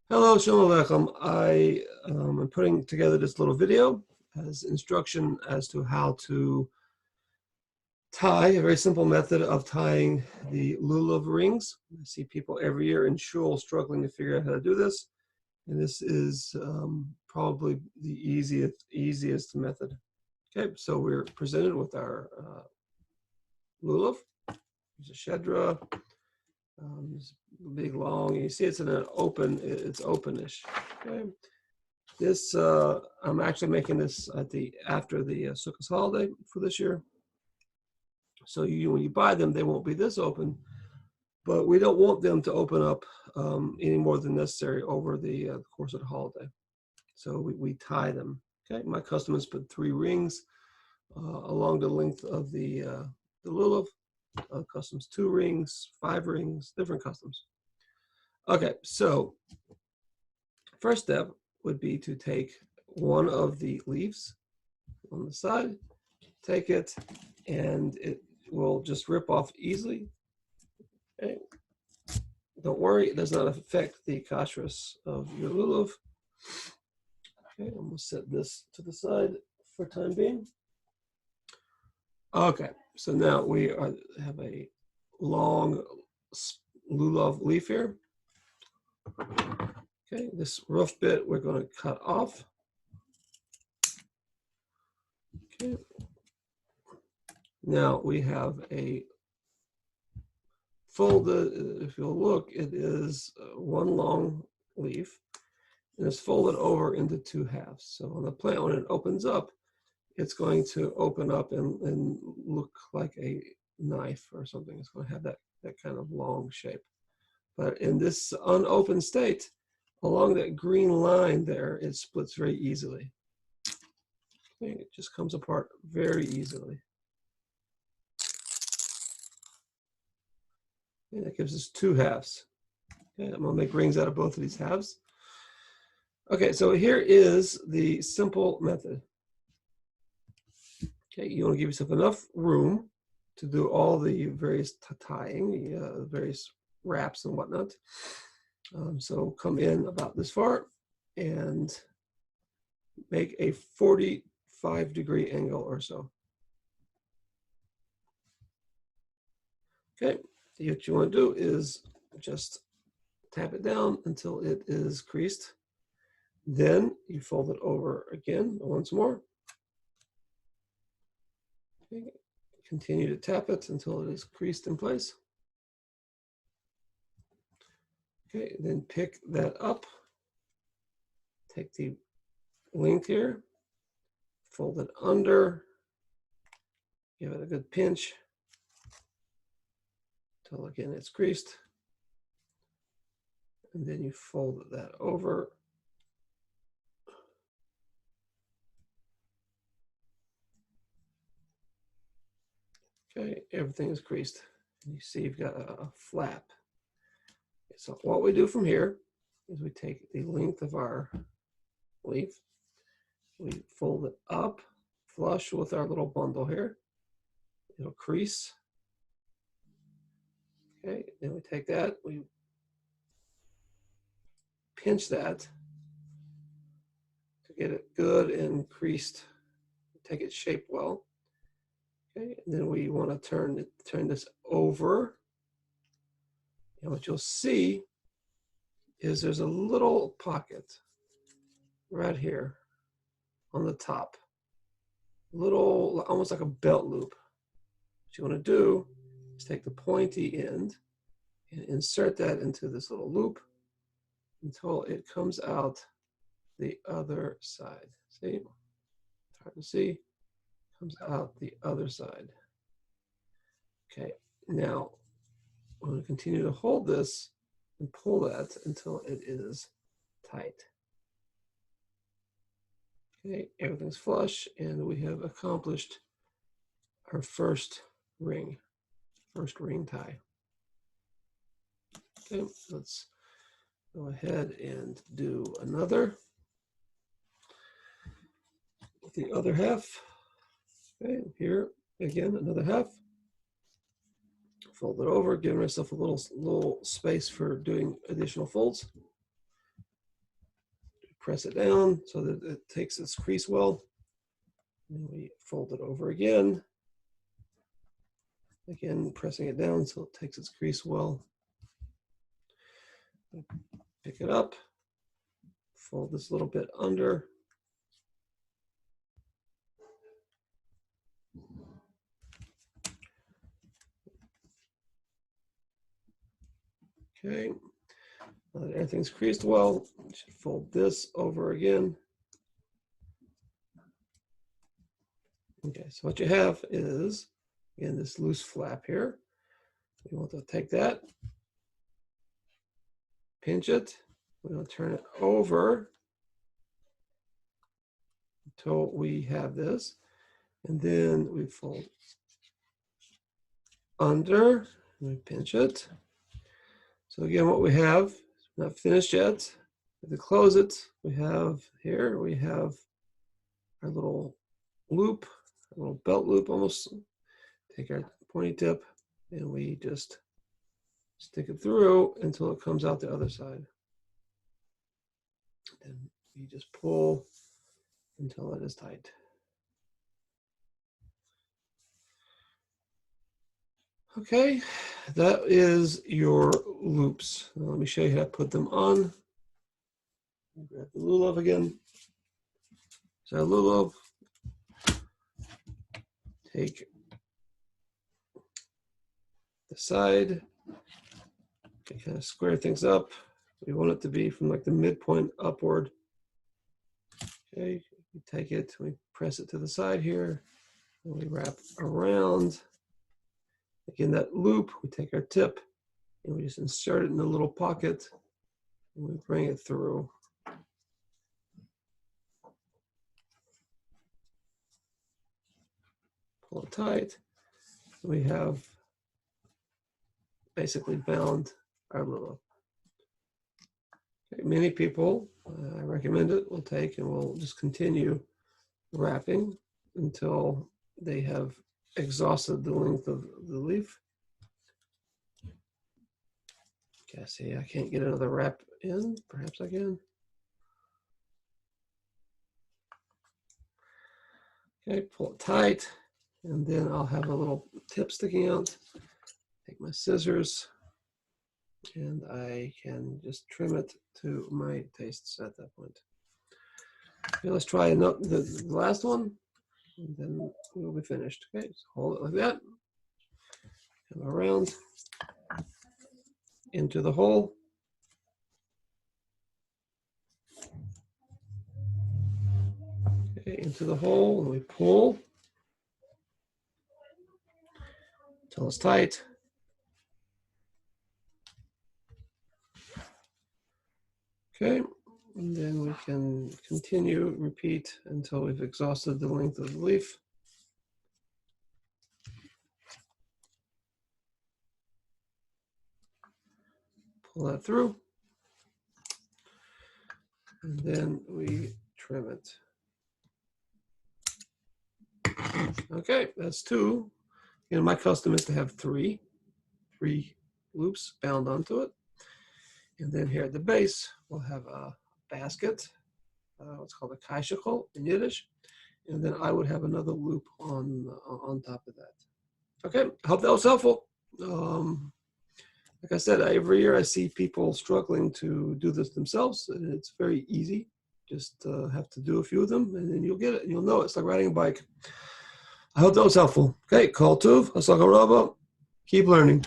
Hello, Shalom Aleichem. I am putting together this little video as instruction as to how to tie, a very simple method of tying the Lulav rings. I see people every year in shul struggling to figure out how to do this, and this is probably the easiest method. Okay, so we're presented with our Lulav. There's a shedra. It's big, long. You see, it's in an open. It's openish. Okay. This I'm actually making this at after the Sukkot holiday for this year. So when you buy them, they won't be this open, but we don't want them to open up any more than necessary over the course of the holiday. So we tie them. Okay, my customers put 3 rings along the length of the lulav. Customs 2 rings, 5 rings, different customs. Okay, so first step would be to take one of the leaves on the side, take it, and it will just rip off easily. Okay. Don't worry, it does not affect the kashrus of your lulav. Okay, I'm going to set this to the side for time being. Okay, so now we have a long lulav leaf here. Okay, this rough bit we're going to cut off. Okay. Now we have a folded, if you'll look, it is one long leaf, and it's folded over into 2 halves. So on the plant, when it opens up, it's going to open up and look like a knife or something. It's going to have that kind of long shape. But in this unopened state, along that green line there, it splits very easily. Okay, it just comes apart very easily. And that gives us 2 halves. Okay, I'm going to make rings out of both of these halves. Okay, so here is the simple method. Okay, you want to give yourself enough room to do all the various tying, the various wraps and whatnot. So come in about this far and make a 45-degree angle or so. Okay, what you want to do is just tap it down until it is creased. Then you fold it over again once more. Okay. Continue to tap it until it is creased in place. Okay, then pick that up. Take the length here, fold it under, give it a good pinch until again it's creased. And then you fold that over. Okay, everything is creased. And you see you've got a flap. Okay, so what we do from here is we take the length of our leaf, we fold it up flush with our little bundle here. It'll crease. Okay, then we take that, we pinch that to get it good and creased, take it shaped well. Okay, and then we want to turn this over. And what you'll see is there's a little pocket right here on the top. Little, almost like a belt loop. What you want to do is take the pointy end and insert that into this little loop until it comes out the other side. See? It's hard to see. Comes out the other side. Okay, now I'm going to continue to hold this and pull that until it is tight. Okay, everything's flush, and we have accomplished our first ring tie. Okay, let's go ahead and do another with the other half. Okay, here again, another half. Fold it over, giving myself a little space for doing additional folds. press it down so that it takes its crease well. And we fold it over again. Again, pressing it down so it takes its crease well. Pick it up, fold this a little bit under. Okay, now that everything's creased well, you should fold this over again. Okay, so what you have is, again, this loose flap here. We want to take that, pinch it. We're going to turn it over until we have this. And then we fold under, and we pinch it. So again, what we have, not finished yet. To close it, we have here, we have our little loop, a little belt loop almost. Take our pointy tip and we just stick it through until it comes out the other side. Then we just pull until it is tight. Okay, that is your loops. Now let me show you how to put them on. Grab the Lulav again. So Lulav, take the side, okay, kind of square things up. We want it to be from like the midpoint upward. Okay, we take it, we press it to the side here, and we wrap around. Again, that loop, we take our tip and we just insert it in the little pocket and we bring it through. Pull it tight. We have basically bound our Lulav. Okay, many people, I recommend it, will take and we'll just continue wrapping until they have exhausted the length of the leaf. Okay, see, I can't get another wrap in. Perhaps I can. Okay, pull it tight, and then I'll have a little tip sticking out. Take my scissors, and I can just trim it to my tastes at that point. Okay, let's try the last one, and then we'll be finished. Okay, so hold it like that. Come around into the hole. Okay, into the hole, and we pull until it's tight. Okay, and then we can continue, repeat until we've exhausted the length of the leaf. Pull that through, and then we trim it. Okay, that's two. And my custom is to have three loops bound onto it. And then here at the base, we'll have a basket, what's called a kaishakel in Yiddish. And then I would have another loop on top of that. Okay, I hope that was helpful. Like I said, every year I see people struggling to do this themselves, and it's very easy. Just have to do a few of them, and then you'll get it, and you'll know it. It's like riding a bike. I hope that was helpful. Okay, Kol Tuv, Asaka Rabba. Keep learning.